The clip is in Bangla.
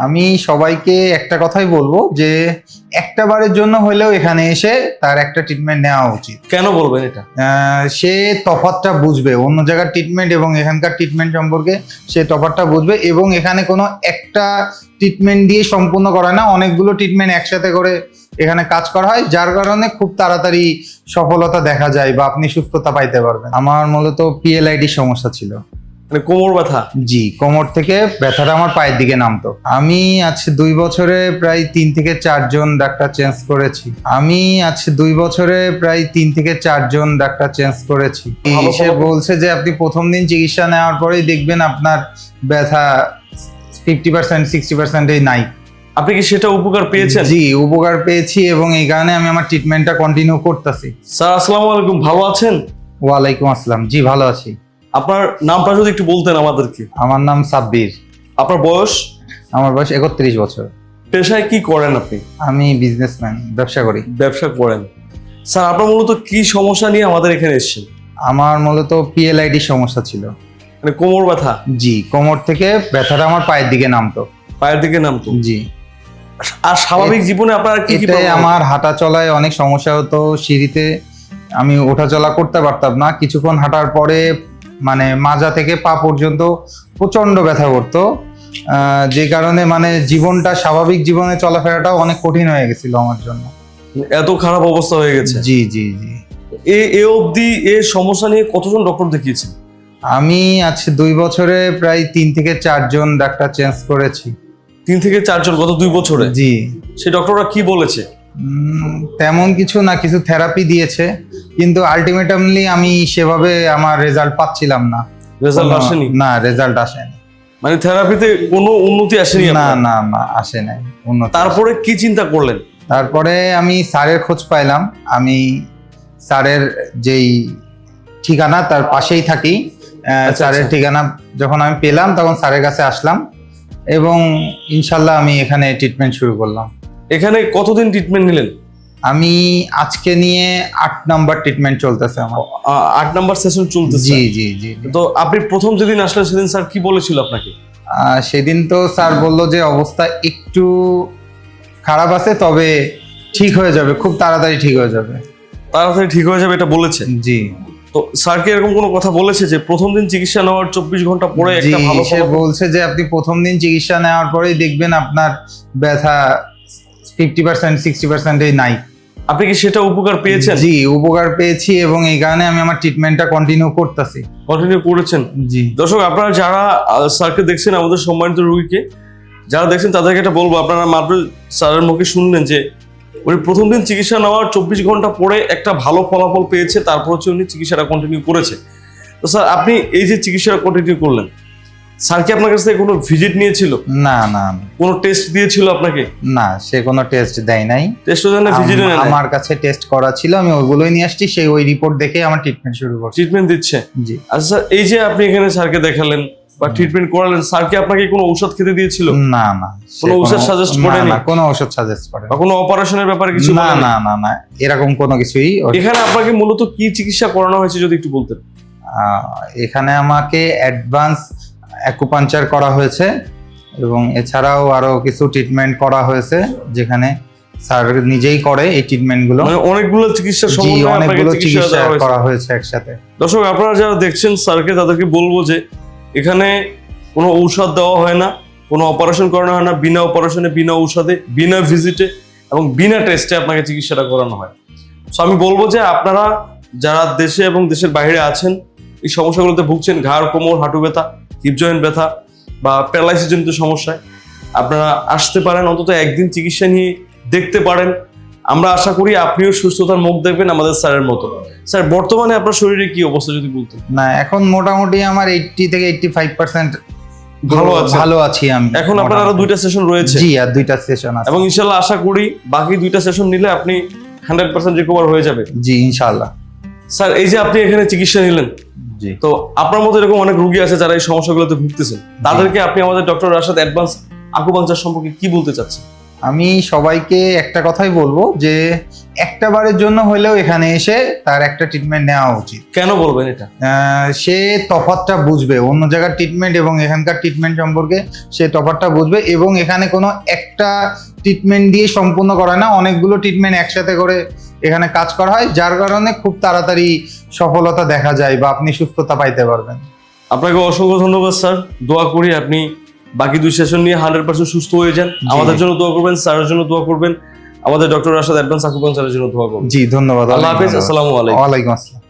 আমি সবাইকে একটা কথাই বলবো যে একটা বারের জন্য হলেও এখানে এসে তার একটা ট্রিটমেন্ট নেওয়া উচিত। কেন বলবেন এটা? সে তফাৎটা বুঝবে, অন্য জায়গার ট্রিটমেন্ট এবং এখানকার ট্রিটমেন্ট সম্পর্কে সে তফাৎটা বুঝবে। এবং এখানে কোনো একটা ট্রিটমেন্ট দিয়ে সম্পূর্ণ করা না, অনেকগুলো ট্রিটমেন্ট একসাথে করে এখানে কাজ করা হয়, যার কারণে খুব তাড়াতাড়ি সফলতা দেখা যায় বা আপনি সুস্থতা পাইতে পারবেন। আমার মূলত পিএলআইডি সমস্যা ছিল, মানে কোমর ব্যথা। জি, কোমর থেকে ব্যথাটা আমার পায়ের দিকে নামতো। আমি আজকে 2 বছরে প্রায় 3 থেকে 4 জন ডাক্তার চেঞ্জ করেছি। ডাক্তার চেঞ্জ করেছি। সে বলছে যে আপনি প্রথম দিন চিকিৎসা নেওয়ার পরেই দেখবেন আপনার ব্যথা 50% 60% নাই। আপনি কি সেটা উপকার পেয়েছেন? জি, উপকার পেয়েছি এবং এই কারণে আমি আমার ট্রিটমেন্টটা কন্টিনিউ করতেছি। স্যার আসসালামু আলাইকুম, ভালো আছেন? ওয়ালাইকুম আসসালাম, জি ভালো আছি। আপনার নামটা যদি একটু বলতেন আমাদেরকে। আমার নাম সাব্বির। আপনার বয়স? আমার বয়স 31 বছর। পেশায় কি করেন আপনি? আমি বিজনেসম্যান, ব্যবসা করি। ব্যবসা করেন। স্যার আপনার মূলত কি সমস্যা নিয়ে আমাদের এখানে এসেছেন? আমার মূলত পিএলআইডি সমস্যা ছিল, মানে কোমর ব্যথা। জি, কোমর থেকে ব্যথাটা আমার পায়ের দিকে নামতো। পায়ের দিকে নামতো? জি। আর স্বাভাবিক জীবনে আপনার কি কি এতে problem? আমার হাঁটা চলায় অনেক সমস্যা হতো। সিঁড়িতে আমি ওঠা চলা করতে পারতাম না। কিছুক্ষণ হাঁটার পরে মানে মাজা থেকে পা পর্যন্ত প্রচন্ড ব্যথা করতো, যে কারণে মানে জীবনটা, স্বাভাবিক জীবনে চলাফেরাটাও অনেক কঠিন হয়ে গেছিল আমার জন্য। এত খারাপ অবস্থা হয়ে গেছে? জি জি জি। এ অবধি এই সমস্যা নিয়ে কতজন ডক্টর দেখিয়েছেন? আমি আজকে 2 বছরে প্রায় 3 থেকে 4 জন ডাক্তার চেঞ্জ করেছি। 3 থেকে 4 জন গত 2 বছরে? জি। সেই ডক্টররা কি বলেছে? তেমন কিছু না, কিছু থেরাপি দিয়েছে, কিন্তু আলটিমেটলি আমি সেভাবে আমার রেজাল্ট পাচ্ছিলাম না। রেজাল্ট আসেনি? না, রেজাল্ট আসেনি। মানে থেরাপিতে কোনো উন্নতি আসেনি? না না না, আসে নাই উন্নতি। তারপরে কি চিন্তা করলেন? তারপরে আমি স্যারের খোঁজ পাইলাম। আমি স্যারের যেই ঠিকানা তার পাশেই থাকি, স্যারের ঠিকানা যখন আমি পেলাম তখন স্যারের কাছে আসলাম এবং ইনশাল্লাহ আমি এখানে ট্রিটমেন্ট শুরু করলাম। এখানে কতদিন ট্রিটমেন্ট নিলেন? আমি আজকে নিয়ে 8 নাম্বার ট্রিটমেন্ট চলতেছে আমার। 8 নাম্বার সেশন চলতেছে? জি জি জি। তো আপনি প্রথম যেদিন আসলেন সেদিন স্যার কি বলেছিল আপনাকে? সেদিন তো স্যার বলল যে অবস্থা একটু খারাপ আছে, তবে ঠিক হয়ে যাবে, খুব তাড়াতাড়ি ঠিক হয়ে যাবে। তাড়াতাড়ি ঠিক হয়ে যাবে এটা বলেছে? জি। তো স্যার কি এরকম কোনো কথা বলেছে যে প্রথম দিন চিকিৎসা নেওয়ার 24 ঘন্টা পরে একটা ভালো সে বলছে যে আপনি প্রথম দিন চিকিৎসা নেওয়ার পরেই দেখবেন আপনার ব্যথা 50% 60% নাই। আপনি কি সেটা উপকার পেয়েছেন? জি, উপকার পেয়েছি এবং এই কারণে আমি আমার ট্রিটমেন্টটা কন্টিনিউ করতেছি। কন্টিনিউ করেছেন? জি। দর্শক আপনারা যারা স্যারকে দেখছেন, আমাদের সম্মানিত রোগীকে যারা দেখছেন তাদেরকে এটা বলবো, আপনারা মাত্র স্যারের মুখে শুনলেন যে উনি প্রথম দিন চিকিৎসা নেওয়ার 24 ঘন্টা পরে একটা ভালো ফলাফল পেয়েছে, তারপর হচ্ছে উনি চিকিৎসাটা কন্টিনিউ করেছে। তো স্যার আপনি এই যে চিকিৎসাটা কন্টিনিউ করলেন, স্যার কি আপনার কাছ থেকে কোনো ভিজিট নিয়েছিল? না না। কোনো টেস্ট দিয়েছিল আপনাকে? না, সে কোনো টেস্ট দেয় নাই। টেস্টও দেয় না, ভিজিটও দেয় না? আমার কাছে টেস্ট করা ছিল, আমি ওইগুলোই নিয়ে আসছি, সেই ওই রিপোর্ট দেখে আমার ট্রিটমেন্ট শুরু করছি। ট্রিটমেন্ট দিচ্ছে? জি। আচ্ছা স্যার, এই যে আপনি এখানে স্যারকে দেখালেন বা ট্রিটমেন্ট করালেন, স্যার কি আপনাকে কোনো ঔষধ খেতে দিয়েছিল? না না। কোনো ঔষধ সাজেস্ট করেনি? না, কোনো ঔষধ সাজেস্ট করেনি। বা কোনো অপারেশনের ব্যাপারে কিছু? না না না না, এরকম কোনো কিছুই। এখানে আপনাকে মূলত কি চিকিৎসা করানো হয়েছে যদি একটু বলতেন? এখানে আমাকে অ্যাডভান্স অ্যাকুপাঞ্চার করা হয়েছে এবং এছাড়াও আরো কিছু ট্রিটমেন্ট করা হয়েছে, যেখানে স্যার নিজেই করে এই ট্রিটমেন্টগুলো। মানে অনেকগুলো চিকিৎসা অনেকগুলো চিকিৎসা করা হয়েছে একসাথে। দর্শক আপনারা যারা দেখছেন স্যারকে, তাদেরকে বলবো যে এখানে কোনো ঔষধ দেওয়া হয় না, কোনো অপারেশন করানো হয় না, বিনা অপারেশনে, বিনা ঔষধে, বিনা ভিজিটে এবং বিনা টেস্টে আপনাকে চিকিৎসাটা করানো হয়। সো আমি বলবো যে আপনারা যারা দেশে এবং দেশের বাইরে আছেন, এই সমস্যাগুলোতে ভুগছেন, ঘাড়, কোমর, হাঁটু ব্যথা, হিপ জয়েন্ট ব্যথা বা প্যারালাইসিস জনিত সমস্যায়, আপনারা আসতে পারেন, অন্তত একদিন চিকিৎসা নিয়ে দেখতে পারেন। আমরা আশা করি আপনিও সুস্থতার মুখ দেখবেন আমাদের স্যারের মতো। স্যার বর্তমানে আপনার শরীরে কি অবস্থা যদি বলতেন? না, এখন মোটামুটি আমার 80 থেকে 85% ভালো আছি আমি। এখন আপনার আরো 2টা সেশন রয়েছে? জি, আর 2টা সেশন আছে এবং ইনশাআল্লাহ আশা করি বাকি 2টা সেশন নিলে আপনি 100% রিকভার হয়ে যাবে। জি, ইনশাআল্লাহ। স্যার এই যে আপনি এখানে চিকিৎসা নিলেন, জি, তো আপনার মতো এরকম অনেক রোগী আছে যারা এই সমস্যাগুলোতে ভুগতেছেন, তাদেরকে আপনি আমাদের ডক্টর রাশেদ অ্যাডভান্স আকুপাঞ্চার সম্পর্কে কি বলতে চাচ্ছেন? আমি সবাইকে একটা কথাই বলবো যে একটা বারের জন্য হলেও এখানে এসে তার একটা ট্রিটমেন্ট নেওয়া উচিত। কেন বলবেন এটা? সে তফাৎটা বুঝবে, অন্য জায়গার ট্রিটমেন্ট এবং এখানকার ট্রিটমেন্ট সম্পর্কে সে তফাৎটা বুঝবে, এবং এখানে কোনো একটা ট্রিটমেন্ট দিয়ে সম্পূর্ণ করা না, অনেকগুলো ট্রিটমেন্ট একসাথে করে এখানে কাজ করা হয়, যার কারণে খুব তাড়াতাড়ি সফলতা দেখা যায় বা আপনি সুস্থতা পাইতে পারবেন। আপনাকে অসংখ্য ধন্যবাদ স্যার। দোয়া করি আপনি বাকি 2 সেশন নিয়ে 100% সুস্থ হয়ে যান। আমাদের জন্য দোয়া করবেন, স্যারের জন্য দোয়া করবেন, আমাদের ডক্টর রাশেদ অ্যাডভান্স আকুপাঙ্কচারের জন্য দোয়া করবেন। জি ধন্যবাদ। আল্লাহ হাফেজ। আসসালামু আলাইকুম। ওয়ালাইকুম আসসালাম।